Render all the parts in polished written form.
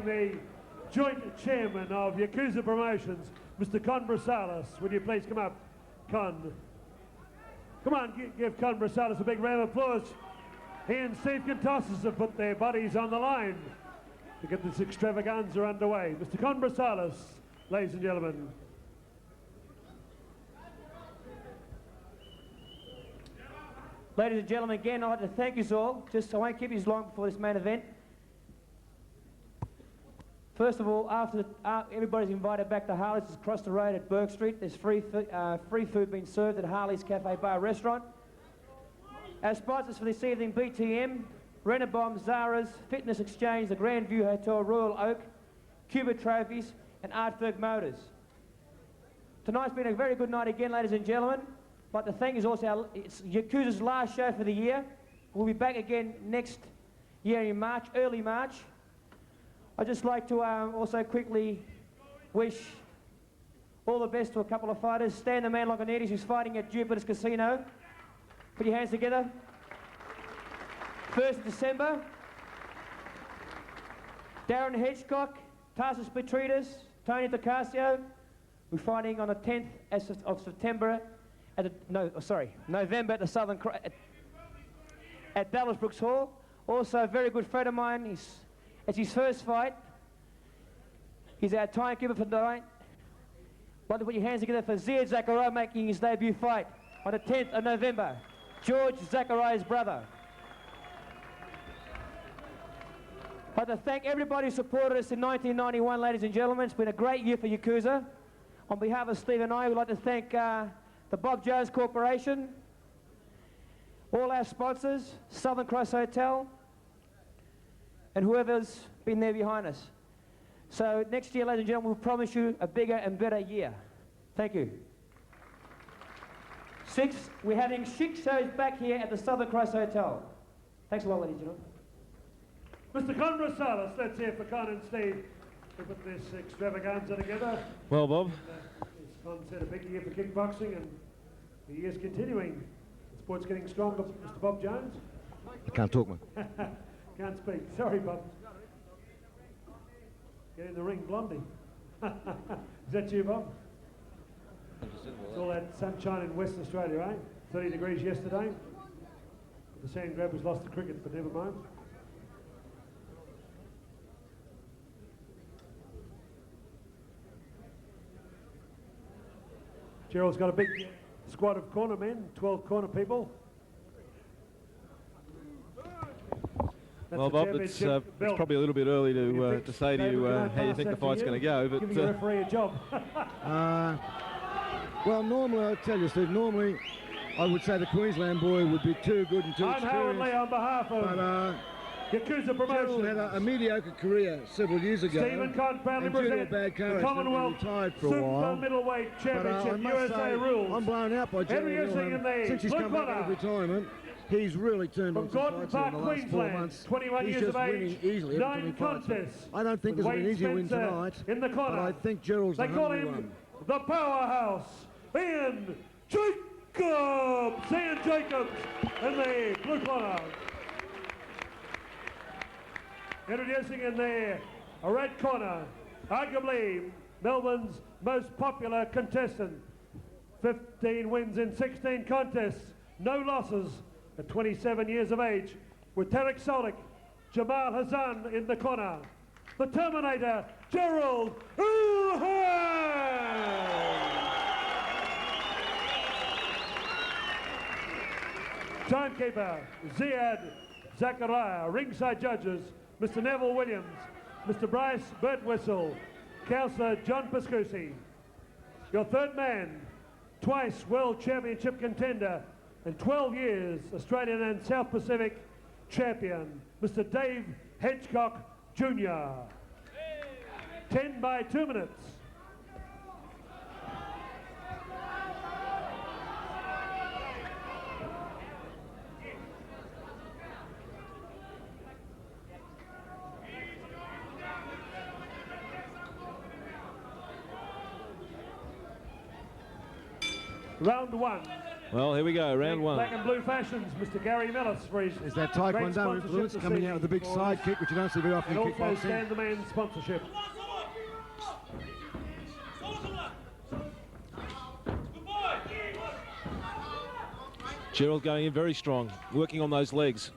The joint chairman of Yakuza Promotions, Mr. Con Brasalis. Would you please come up, Con? Come on, give Con Brasalis a big round of applause. He and Steve Contosas have put their bodies on the line to get this extravaganza underway. Mr. Con Brasalis, ladies and gentlemen. Ladies and gentlemen, again, I'd like to thank you all. I won't keep you long before this main event. First of all, everybody's invited back to Harley's across the road at Burke Street. There's free food being served at Harley's Cafe Bar Restaurant. Our sponsors for this evening, BTM, Renabom, Zara's, Fitness Exchange, the Grand View Hotel, Royal Oak, Cuba Trophies, and Artberg Motors. Tonight's been a very good night again, ladies and gentlemen. I'd like to thank you also. It's Yakuza's last show for the year. We'll be back again next year in March, early March. I'd just like to also quickly wish all the best to a couple of fighters. Stan the Man Locanides, who's fighting at Jupiter's Casino. Put your hands together. 1st of December. Darren Hedgecock, Tarsus Petrides, Tony Tocasio. We're fighting on the 10th of September at November at the Southern at Dallas Brooks Hall. Also a very good friend of mine. It's his first fight. He's our timekeeper for tonight. I'd like to put your hands together for Ziad Zakaria making his debut fight on the 10th of November. George Zakaria's brother. I'd like to thank everybody who supported us in 1991, ladies and gentlemen. It's been a great year for Yakuza. On behalf of Steve and I, we'd like to thank the Bob Jones Corporation, all our sponsors, Southern Cross Hotel, and whoever's been there behind us. So next year, ladies and gentlemen, we'll promise you a bigger and better year. Thank you. We're having 6 shows back here at the Southern Cross Hotel. Thanks a lot, ladies and gentlemen. Mr. Con Brasalis, let's hear for Con and Steve to put this extravaganza together. Well, Bob. As Con said, a big year for kickboxing, and the year's continuing. The sport's getting stronger. Mr. Bob Jones? Can't talk, man. Can't speak. Sorry, Bob. Get in the ring, Blondie. Is that you, Bob? It's all that sunshine in Western Australia, eh? 30 degrees yesterday. The sand grabbers lost the cricket, but never mind. Gerald's got a big squad of corner men, 12 corner people. That's well, Bob, it's probably a little bit early to say to you how you think the fight's going to go. But give the referee a job. Well, normally, I'll tell you, Steve, normally I would say the Queensland boy would be too good and too I'm experienced. Howard Lee on behalf of Yakuza Promotions. Gerald had a mediocre career several years ago. Stephen Conn proudly presents the Commonwealth Super Middleweight Championship, USA rules. I'm blown out by Gerald Ilhan. Since he's come back out of retirement, he's really turned on some fights in the last 4 months. 21 he's years just of age, winning easily every time he 9 fights. contests. I don't think there's an easy win tonight, in the corner. but I think Gerald's the hungry one. They call him the powerhouse, Ian Jacobs. Ian Jacobs in the blue corner. Introducing in the red corner, arguably Melbourne's most popular contestant. 15 wins in 16 contests, no losses at 27 years of age. With Tarek Solik, Jamal Hassan in the corner. The Terminator, Celal Ilhan. Timekeeper, Ziad Zakaria. Ringside judges, Mr. Neville Williams, Mr. Bryce Birtwhistle, Councillor John Pascusi. Your third man, twice World Championship contender and 12 years Australian and South Pacific champion, Mr. Dave Hedgecock Jr. 10 by 2 minutes. Round 1. Well, here we go, round one. Black and blue fashions, Mr. Gary Millis for his Is that Taekwondo influence coming out with the big side kick, which you don't see very often in and also kickboxing? Stand the Man sponsorship. Gerald going in very strong, working on those legs.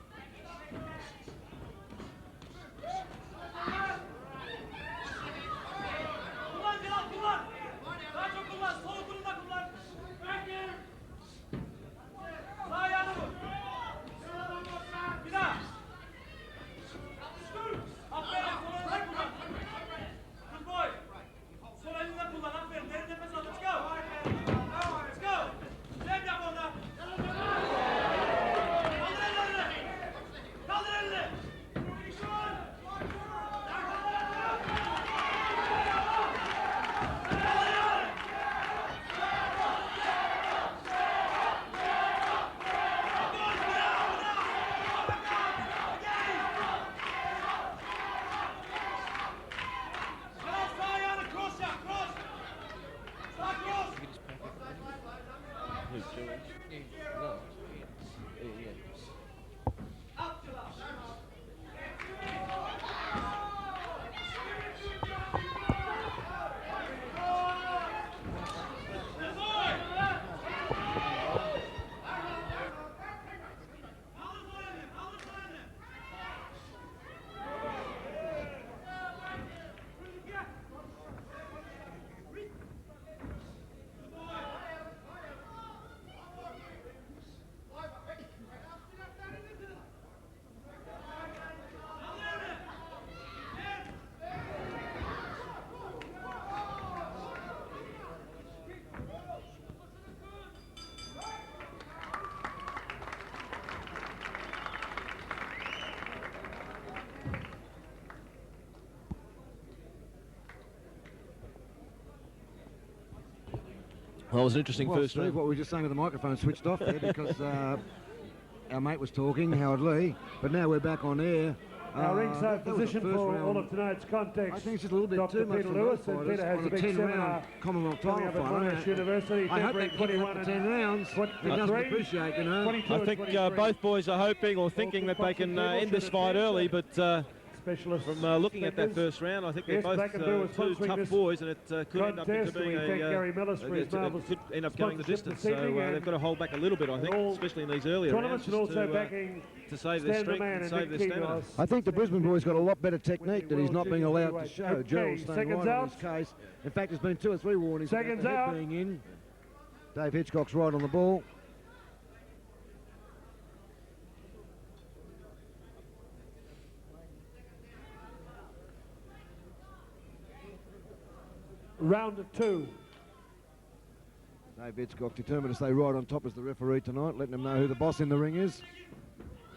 Well, it was an interesting first Steve, round. what we were just saying with the microphone switched off there because our mate was talking, Howard Lee, but now we're back on air. Our ringside position for all of tonight's context. I think it's just a little bit Dr. too much Peter for Lewis, both and fighters Peter has on a a big 10-round seminar Commonwealth coming title up at fight. Monash University, I hope February they keep it 21 up to 10 rounds. It doesn't appreciate, you know. 22 I and think 23. both boys are hoping or thinking that they can end this fight early, but Specialist from looking at that first round, I think they're Yes, both Black and Blue was two sponsoring tough this boys, and it could end up into contest. We being thank Gary Millis for his marvellous could end up going the sponsorship distance. this So evening, they've got to hold back a little bit, I think, all especially in these earlier rounds, tournaments, and just also backing to save their Stand the strength Man and and save Nick their stamina. Kegos. I think the Brisbane boy's got a lot better technique that he's not being allowed to show. Okay, Gerald's staying seconds right on out. his case. In fact, there's been 2 or 3 warnings Seconds about the head out. being in. Dave Hitchcock's right on the ball. Round of 2. Dave Hitchcock determined to stay right on top as the referee tonight, letting him know who the boss in the ring is.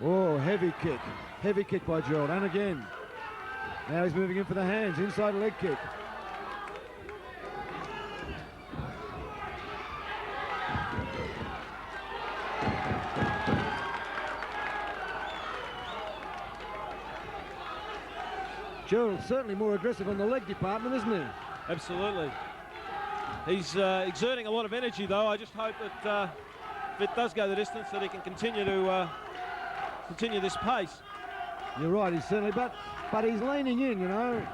Oh, heavy kick. Heavy kick by Gerald. And again. Now he's moving in for the hands. Inside leg kick. Gerald's certainly more aggressive on the leg department, isn't he? Absolutely. He's exerting a lot of energy, though. I just hope that if it does go the distance, that he can continue to continue this pace. You're right, he's certainly, but he's leaning in, you know.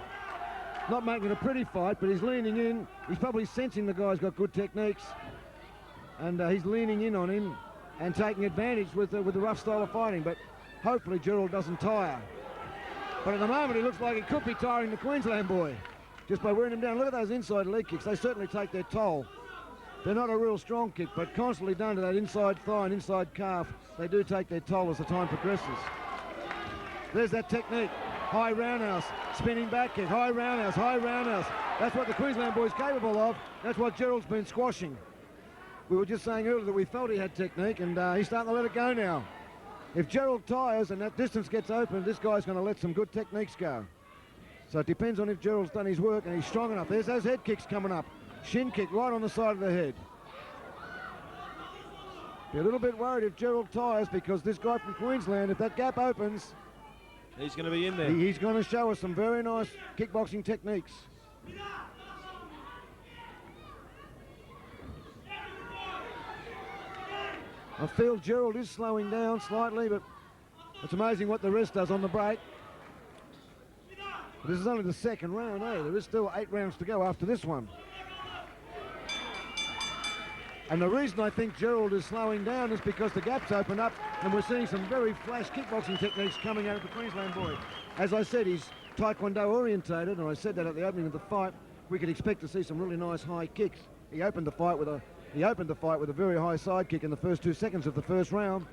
Not making it a pretty fight, but he's leaning in. He's probably sensing the guy's got good techniques, and he's leaning in on him and taking advantage with the rough style of fighting. But hopefully Gerald doesn't tire. But at the moment, he looks like he could be tiring the Queensland boy just by wearing him down. Look at those inside leg kicks. They certainly take their toll. They're not a real strong kick, but constantly done to that inside thigh and inside calf, they do take their toll as the time progresses. There's that technique. High roundhouse, spinning back kick, high roundhouse, high roundhouse. That's what the Queensland boy's capable of. That's what Gerald's been squashing. We were just saying earlier that we felt he had technique, and he's starting to let it go now. If Gerald tires and that distance gets open, this guy's going to let some good techniques go. So it depends on if Gerald's done his work and he's strong enough. There's those head kicks coming up. Shin kick right on the side of the head. Be a little bit worried if Gerald tires, because this guy from Queensland, if that gap opens, He's going to be in there. he's going to show us some very nice kickboxing techniques. I feel Gerald is slowing down slightly, but it's amazing what the rest does on the break. This is only the second round, eh? There is still 8 rounds to go after this one. And the reason I think Gerald is slowing down is because the gap's opened up and we're seeing some very flash kickboxing techniques coming out of the Queensland boy. As I said, he's Taekwondo orientated, and I said that at the opening of the fight. We could expect to see some really nice high kicks. He opened the fight with a very high side kick in the first 2 seconds of the first round.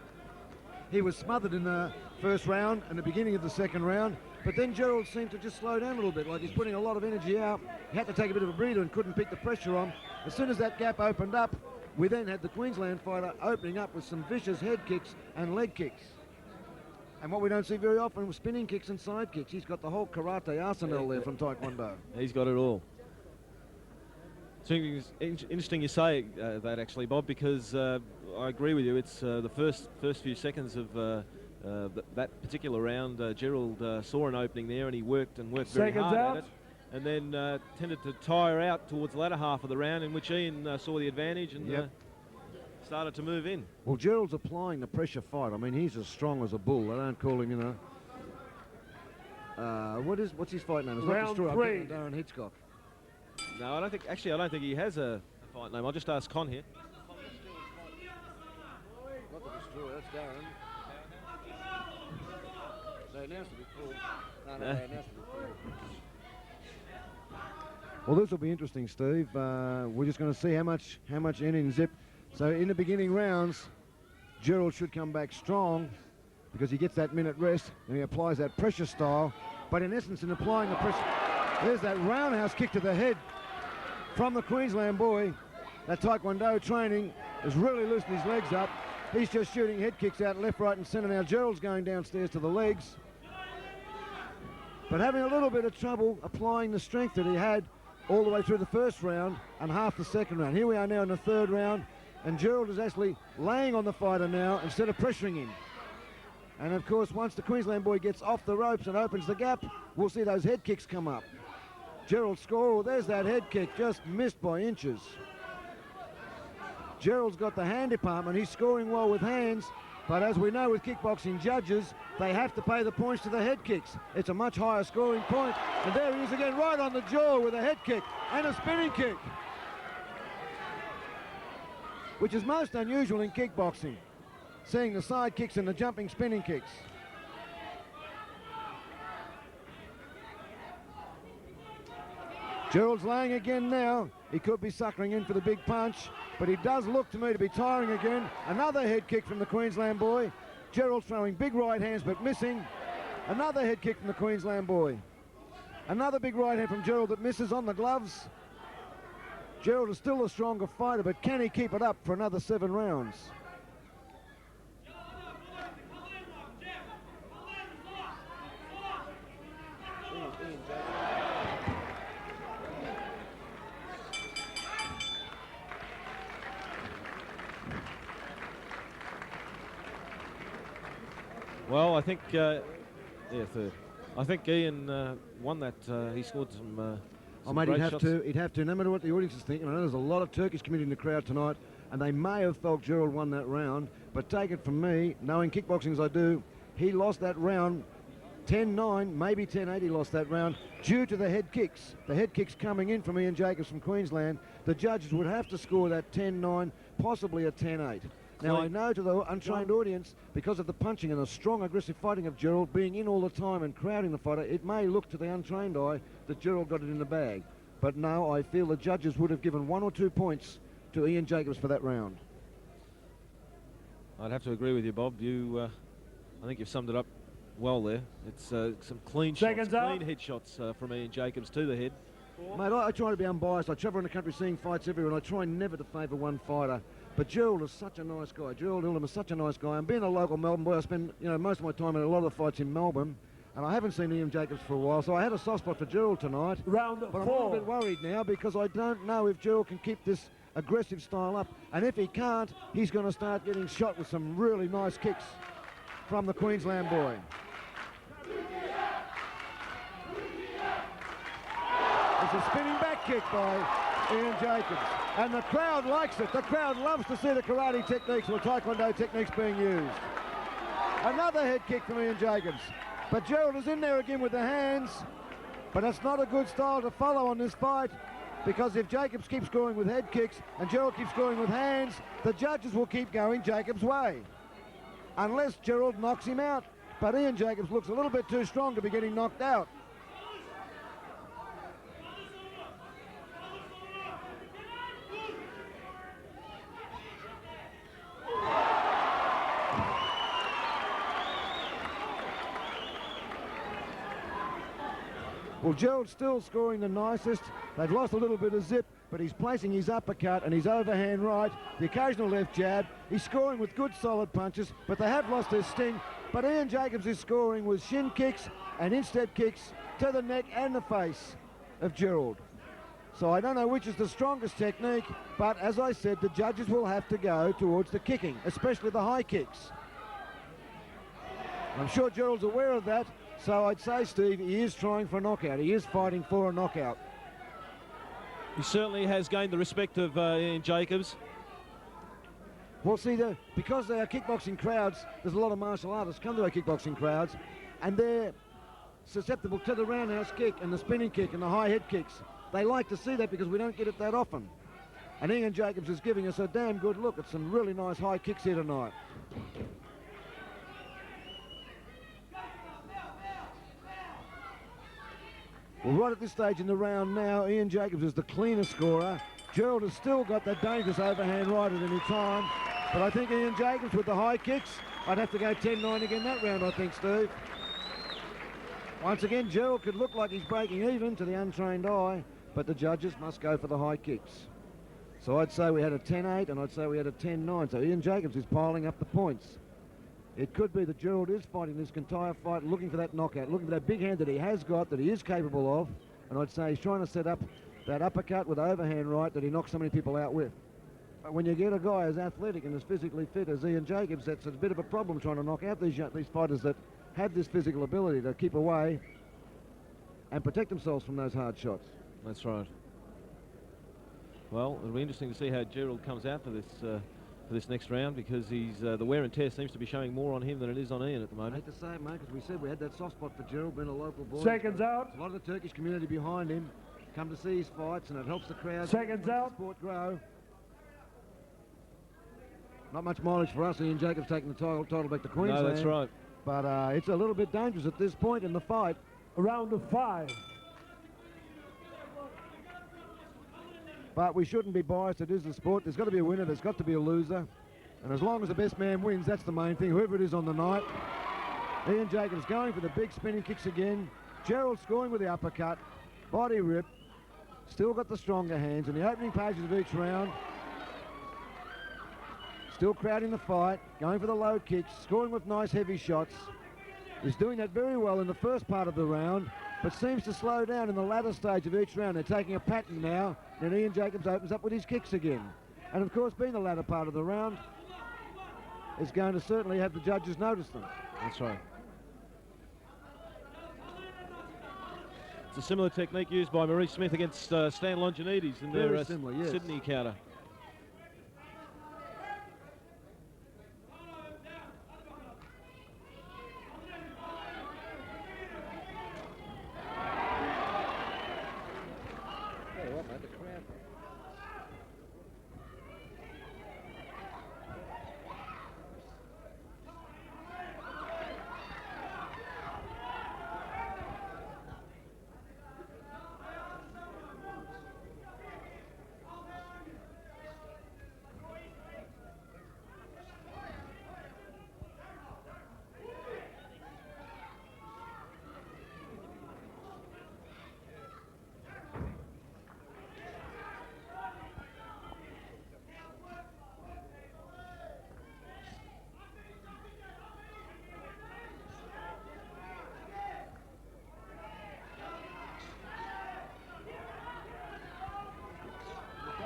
He was smothered in the first round and the beginning of the second round, but then Gerald seemed to just slow down a little bit, like he's putting a lot of energy out. He had to take a bit of a breather and couldn't pick the pressure on. As soon as that gap opened up, we then had the Queensland fighter opening up with some vicious head kicks and leg kicks. And what we don't see very often was spinning kicks and side kicks. He's got the whole karate arsenal there from Taekwondo. He's got it all. So it's interesting you say that, actually, Bob, because I agree with you. It's the first few seconds of that particular round. Gerald saw an opening there and he worked very hard at it. And then tended to tire out towards the latter half of the round, in which Ian saw the advantage and started to move in. Well, Gerald's applying the pressure fight. I mean, he's as strong as a bull. I don't call him, you know. What's his fight name? It's Round 3. Darren Hitchcock. No, I don't think he has a fight name. I'll just ask Con here. Not the Destroyer, that's Darren. They announced it before. No, they announced it before. Well, this will be interesting, Steve. We're just going to see how much in and zip. So in the beginning rounds, Gerald should come back strong because he gets that minute rest and he applies that pressure style. But in essence, in applying the pressure, there's that roundhouse kick to the head from the Queensland boy. That Taekwondo training has really loosened his legs up. He's just shooting head kicks out left, right and centre. Now Gerald's going downstairs to the legs, but having a little bit of trouble applying the strength that he had all the way through the first round and half the second round. Here we are now in the third round, and Gerald is actually laying on the fighter now instead of pressuring him. And of course, once the Queensland boy gets off the ropes and opens the gap, we'll see those head kicks come up. Gerald score, there's that head kick, just missed by inches. Gerald's got the hand department, he's scoring well with hands, but as we know with kickboxing judges, they have to pay the points to the head kicks. It's a much higher scoring point. And there he is again, right on the jaw with a head kick and a spinning kick, which is most unusual in kickboxing, seeing the side kicks and the jumping spinning kicks. Gerald's laying again now. He could be suckering in for the big punch, but he does look to me to be tiring again. Another head kick from the Queensland boy. Gerald throwing big right hands but missing. Another head kick from the Queensland boy. Another big right hand from Gerald that misses on the gloves. Gerald is still a stronger fighter, but can he keep it up for another 7 rounds? Well, I think, third. I think Ian won that. He scored some mate, great shots. he'd have to, no matter what the audience is thinking. I know there's a lot of Turkish community in the crowd tonight, and they may have felt Gerald won that round, but take it from me, knowing kickboxing as I do, he lost that round 10-9, maybe 10-8 he lost that round, due to the head kicks. The head kicks coming in from Ian Jacobs from Queensland. The judges would have to score that 10-9, possibly a 10-8. Now, I know to the untrained audience, because of the punching and the strong, aggressive fighting of Gerald, being in all the time and crowding the fighter, it may look to the untrained eye that Gerald got it in the bag. But no, I feel the judges would have given 1 or 2 points to Ian Jacobs for that round. I'd have to agree with you, Bob. I think you've summed it up well there. It's some clean shots, clean head shots from Ian Jacobs to the head. Mate, I try to be unbiased. I travel around the country seeing fights everywhere, and I try never to favour one fighter. But Gerald is such a nice guy. Celal Ilhan is such a nice guy. And being a local Melbourne boy, I spend most of my time in a lot of the fights in Melbourne, and I haven't seen Ian Jacobs for a while, so I had a soft spot for Gerald tonight. Round 4. But I'm a little bit worried now because I don't know if Gerald can keep this aggressive style up. And if he can't, he's going to start getting shot with some really nice kicks from the Queensland boy. It's a spinning back kick by Ian Jacobs. And the crowd likes it. The crowd loves to see the karate techniques or taekwondo techniques being used. Another head kick from Ian Jacobs. But Gerald is in there again with the hands. But it's not a good style to follow on this fight, because if Jacobs keeps scoring with head kicks and Gerald keeps scoring with hands, the judges will keep going Jacobs' way. Unless Gerald knocks him out. But Ian Jacobs looks a little bit too strong to be getting knocked out. Well, Gerald's still scoring the nicest. They've lost a little bit of zip, but he's placing his uppercut and his overhand right, the occasional left jab. He's scoring with good solid punches, but they have lost their sting. But Ian Jacobs is scoring with shin kicks and instep kicks to the neck and the face of Gerald. So I don't know which is the strongest technique, but as I said, the judges will have to go towards the kicking, especially the high kicks. I'm sure Gerald's aware of that. So I'd say, Steve, he is trying for a knockout. He is fighting for a knockout. He certainly has gained the respect of Ian Jacobs. Well, see, because they are kickboxing crowds, there's a lot of martial artists come to our kickboxing crowds, and they're susceptible to the roundhouse kick and the spinning kick and the high head kicks. They like to see that because we don't get it that often. And Ian Jacobs is giving us a damn good look at some really nice high kicks here tonight. Well, right at this stage in the round now, Ian Jacobs is the cleaner scorer. Gerald has still got that dangerous overhand right at any time. But I think Ian Jacobs with the high kicks, I'd have to go 10-9 again that round, I think, Steve. Once again, Gerald could look like he's breaking even to the untrained eye, but the judges must go for the high kicks. So I'd say we had a 10-8 and I'd say we had a 10-9. So Ian Jacobs is piling up the points. It could be that Gerald is fighting this entire fight, looking for that knockout, looking for that big hand that he has got, that he is capable of. And I'd say he's trying to set up that uppercut with overhand right that he knocks so many people out with. But when you get a guy as athletic and as physically fit as Ian Jacobs, that's a bit of a problem trying to knock out these fighters that have this physical ability to keep away and protect themselves from those hard shots. That's right. Well, it'll be interesting to see how Gerald comes out for this next round, because he's the wear and tear seems to be showing more on him than it is on Ian at the moment. I hate to say it, mate, because we said we had that soft spot for Gerald, being a local boy. Seconds out. A lot of the Turkish community behind him come to see his fights, and it helps the crowd. Seconds out. The sport grow. Not much mileage for us. Ian Jacobs taking the title back to Queensland. No, that's right. But it's a little bit dangerous at this point in the fight. A round of 5. But we shouldn't be biased. It is the sport. There's got to be a winner. There's got to be a loser. And as long as the best man wins, that's the main thing, whoever it is on the night. Ian Jacobs going for the big spinning kicks again. Gerald scoring with the uppercut. Body rip. Still got the stronger hands in the opening pages of each round. Still crowding the fight. Going for the low kicks. Scoring with nice heavy shots. He's doing that very well in the first part of the round, but seems to slow down in the latter stage of each round. They're taking a pattern now. Then Ian Jacobs opens up with his kicks again. And of course, being the latter part of the round, is going to certainly have the judges notice them. That's right. It's a similar technique used by Maurice Smith against Stan Longinides in their similar, yes. Sydney counter.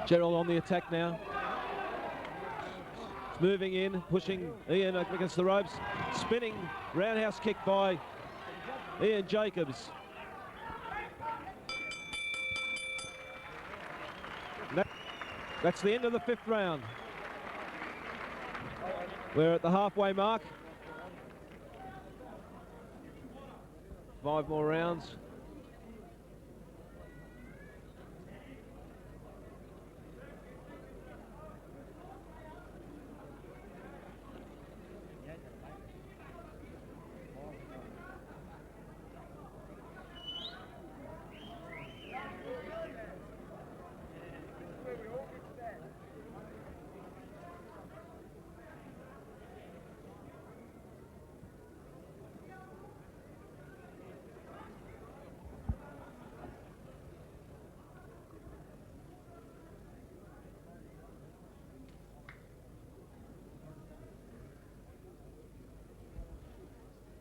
Gerald on the attack now. It's moving in, pushing Ian up against the ropes. Spinning roundhouse kick by Ian Jacobs. That's the end of the 5th round. We're at the halfway mark. 5 more rounds.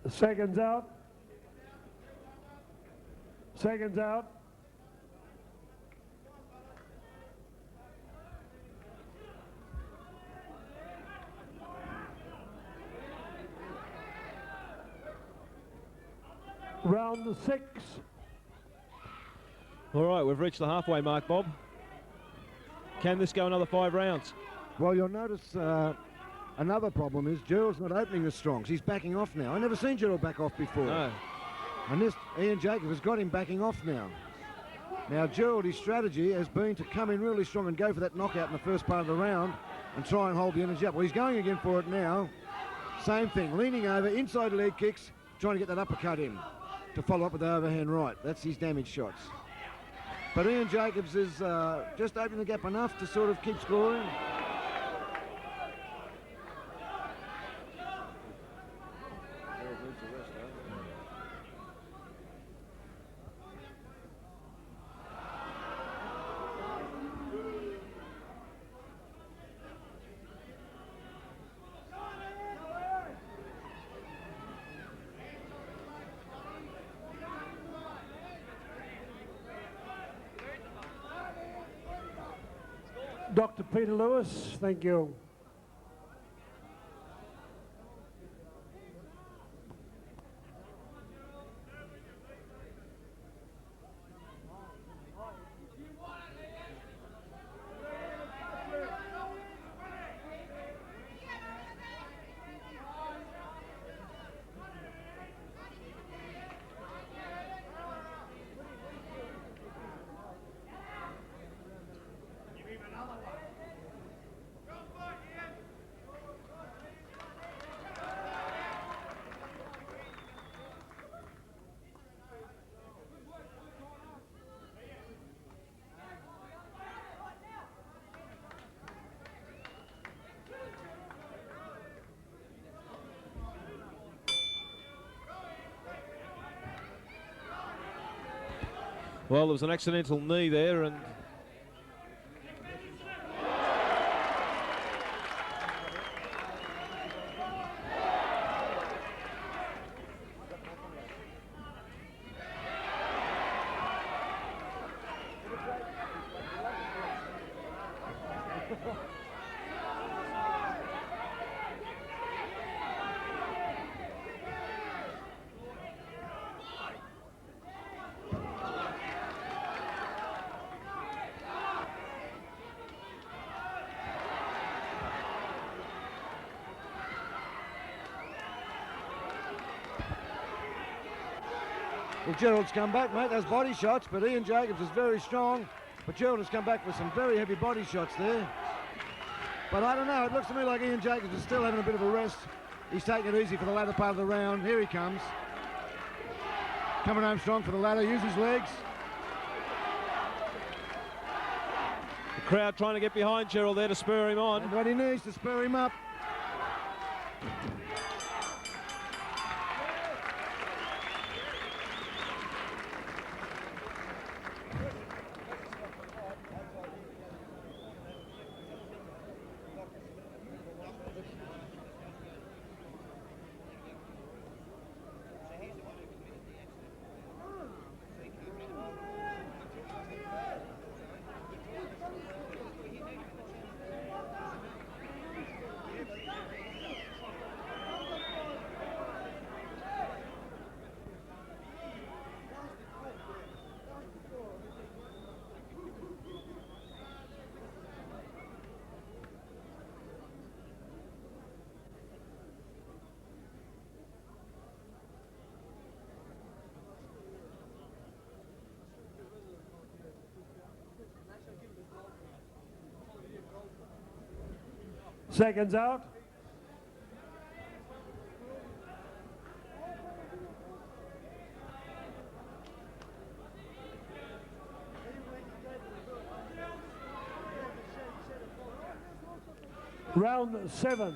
Seconds out. Seconds out. Round 6. All right, we've reached the halfway mark, Bob. Can this go another 5 rounds? Well, you'll notice another problem is Gerald's not opening the strongs. He's backing off now. I've never seen Gerald back off before. No. And this Ian Jacobs has got him backing off now. Now, Gerald, his strategy has been to come in really strong and go for that knockout in the first part of the round and try and hold the energy up. Well, he's going again for it now. Same thing, leaning over, inside leg kicks, trying to get that uppercut in to follow up with the overhand right. That's his damage shots. But Ian Jacobs is just opening the gap enough to sort of keep scoring. Dr. Peter Lewis, thank you. Well, there was an accidental knee there, and Well, Gerald's come back, mate. Those body shots, but Ian Jacobs is very strong. But Gerald has come back with some very heavy body shots there. But I don't know. It looks to me like Ian Jacobs is still having a bit of a rest. He's taking it easy for the latter part of the round. Here he comes. Coming home strong for the ladder. Use his legs. the crowd trying to get behind Gerald there to spur him on. And what he needs to spur him up. Seconds out. Round 7.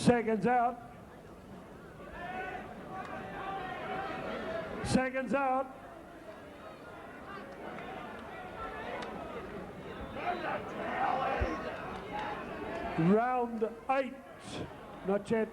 Seconds out. Seconds out. Round 8. Not yet.